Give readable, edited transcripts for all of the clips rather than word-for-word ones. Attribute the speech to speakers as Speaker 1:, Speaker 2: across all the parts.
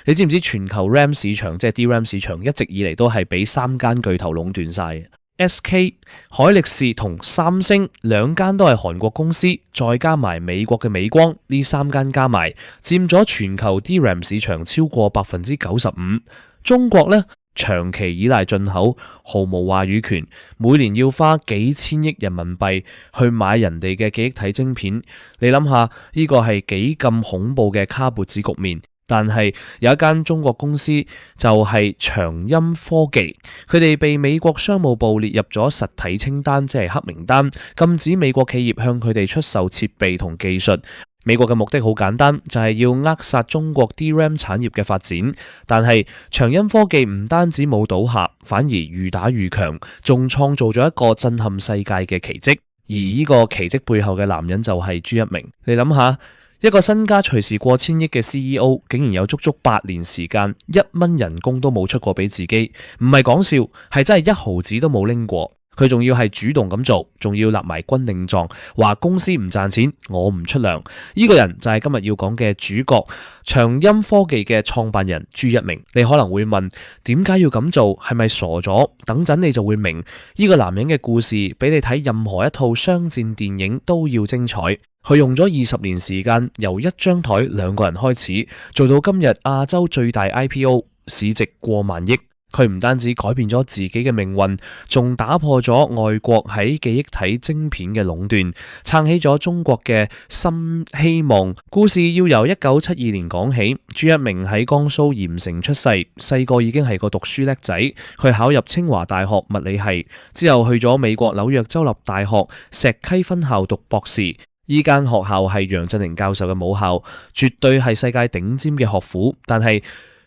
Speaker 1: 你知唔知全球 RAM 市場即係 DRAM 市場一直以嚟都係俾3間巨頭壟斷晒。SK、海力士同三星2間都係韓國公司，再加埋美國嘅美光，呢3間加埋佔咗全球 DRAM 市場超過95%。中國呢，長期依賴進口，毫無話語權，每年要花幾千億人民幣去買人哋嘅記憶體晶片。你諗下，呢個係幾咁恐怖嘅卡脖子局面。但係有一間中國公司就係長鑫科技，佢哋被美國商務部列入咗實體清單，即係黑名單，禁止美國企業向佢哋出售設備同技術。美國嘅目的好簡單，就係要扼殺中國 DRAM 產業嘅發展。但係長鑫科技唔單止冇倒下，反而愈打愈強，仲創造咗一個震撼世界嘅奇蹟。而呢個奇蹟背後嘅男人就係朱一鳴。你諗下，一個身家隨時過千億嘅 CEO， 竟然有足足8年時間1蚊人工都冇出過俾自己，唔係講笑，係真係1毫子都冇拎過。佢仲要係主動咁做，仲要立埋軍令狀，話公司唔賺錢，我唔出糧。呢個人就係今日要講嘅主角，長鑫科技嘅創辦人朱一鳴。你可能會問，點解要咁做？係咪傻咗？等陣你就會明，呢個男人嘅故事比你睇任何一套商戰電影都要精彩。佢用咗20年時間，由1張台2個人開始，做到今日亞洲最大 IPO， 市值過萬億。佢唔單止改變咗自己嘅命運，仲打破咗外國喺記憶體晶片嘅壟斷，撐起咗中國嘅新希望。故事要由1972年講起。朱一鳴喺江蘇鹽城出世，細個已經係個讀書叻仔。佢考入清華大學物理系，之後去咗美國紐約州立大學石溪分校讀博士。呢間學校係楊振寧教授嘅母校，絕對係世界頂尖嘅學府。但係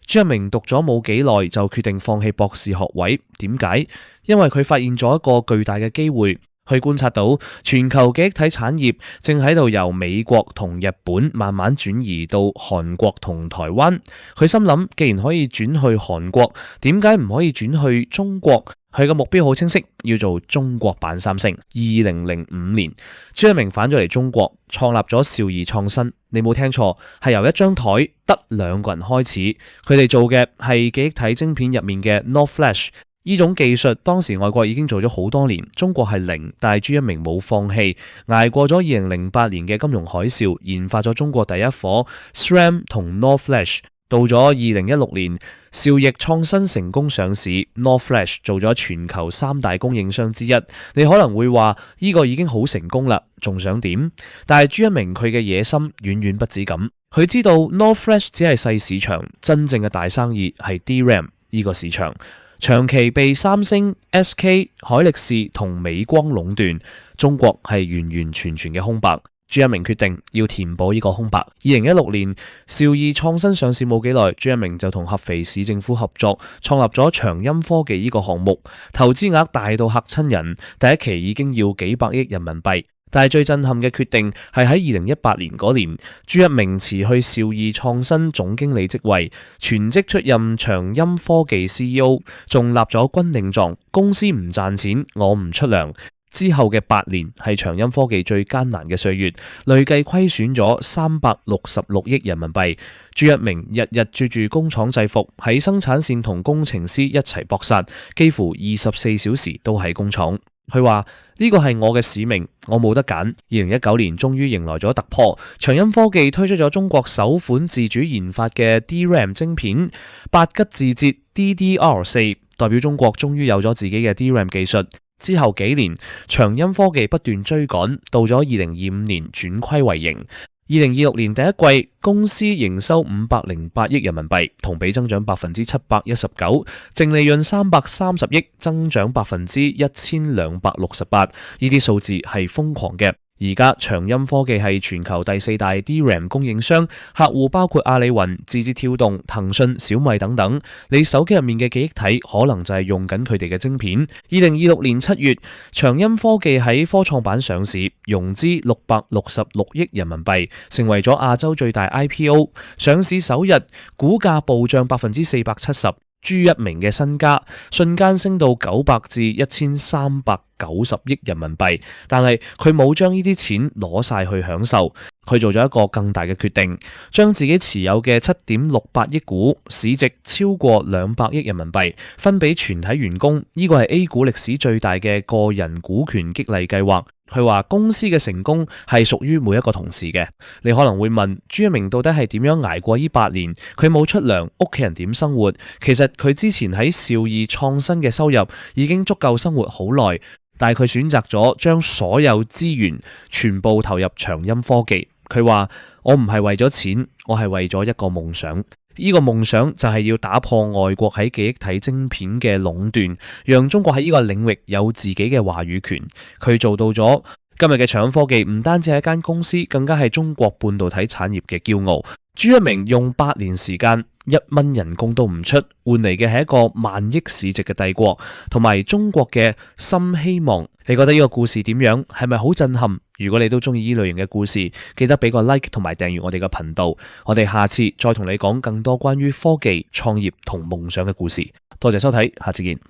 Speaker 1: 朱一鳴讀咗冇幾耐就決定放棄博士學位，點解？因為佢發現咗一個巨大嘅機會，去觀察到全球記憶體產業正喺度由美國同日本慢慢轉移到韓國同台灣。佢心諗，既然可以轉去韓國，點解唔可以轉去中國？佢嘅目標好清晰，要做中國版三星。2005年，朱一鳴返咗嚟中國，創立咗兆易創新。你冇聽錯，係由1張台得2個人開始。佢哋做嘅係記憶體晶片入面嘅 NOR Flash。呢種技術當時外國已經做咗好多年，中國係零，但係朱一鳴冇放棄，捱過咗2008年嘅金融海嘯，研發咗中國第一顆 SRAM 同 NOR Flash。到咗2016年，兆易創新成功上市 ，NOR Flash 做咗全球3大供應商之一。你可能會話呢個已經好成功啦，仲想點？但係朱一鳴佢嘅野心遠遠不止咁，佢知道 NOR Flash 只係細市場，真正嘅大生意係 DRAM 呢個市場，長期被三星、SK、海力士同美光壟斷，中國係完完全全嘅空白。朱一鳴決定要填補呢個空白。2016年，兆易創新上市冇幾耐，朱一鳴就同合肥市政府合作，創立咗長鑫科技呢個項目，投資額大到嚇親人，第一期已經要幾百億人民幣。但係最震撼嘅決定係喺2018年嗰年，朱一鳴辭去兆易創新總經理職位，全職出任長鑫科技 CEO， 仲立咗軍令狀，公司唔賺錢，我唔出糧。之後嘅8年係長鑫科技最艱難嘅歲月，累計虧損咗366億人民幣。朱一鳴日日着住工廠制服喺生產線同工程師一齊搏殺，幾乎24小時都喺工廠。佢話呢個係我嘅使命，我冇得揀。2019年終於迎來咗突破，長鑫科技推出咗中國首款自主研發嘅 DRAM 晶片8吉字節 DDR4， 代表中國終於有咗自己嘅 DRAM 技術。之後幾年，長鑫科技不斷追趕，到咗2025年轉虧為盈。2026年第一季，公司營收508億人民幣，同比增長719%，淨利潤330億，增長1268%。呢啲數字係瘋狂嘅。而家長鑫科技係全球第4大 DRAM 供應商，客戶包括阿里雲、字節跳動、騰訊、小米等等。你手機入面嘅記憶體可能就係用緊佢哋嘅晶片。2026年7月，長鑫科技喺科創板上市，融資666億人民幣，成為咗亞洲最大 IPO。上市首日，股價暴漲470%。朱一鳴嘅身家瞬間升到900至1390億人民幣，但係佢冇將呢啲錢攞晒去享受，佢做咗一個更大嘅決定，將自己持有嘅7.68億股，市值超過200億人民幣分俾全體員工，呢個係 A 股歷史最大嘅個人股權激勵計劃。佢話公司嘅成功係屬於每一個同事嘅。你可能會問，朱一鳴到底係點樣捱過呢8年？佢冇出糧，屋企人點生活？其實佢之前喺兆易創新嘅收入已經足夠生活好耐，但係佢選擇咗將所有資源全部投入長鑫科技。佢話：我唔係為咗錢，我係為咗一個夢想。呢個夢想就係要打破外國喺記憶體晶片嘅壟斷，讓中國喺呢個領域有自己嘅話語權。佢做到咗。今日嘅長鑫科技唔單止係一間公司，更加係中國半導體產業嘅驕傲。朱一鳴用8年時間，1蚊人工都唔出，換嚟嘅係一個10000億市值嘅帝國，同埋中國嘅新希望。你覺得呢個故事點樣？係咪好震撼？如果你都中意呢類型嘅故事，記得俾個 like 同埋訂閱我哋嘅頻道。我哋下次再同你講更多關於科技、創業同夢想嘅故事。多謝收睇，下次見。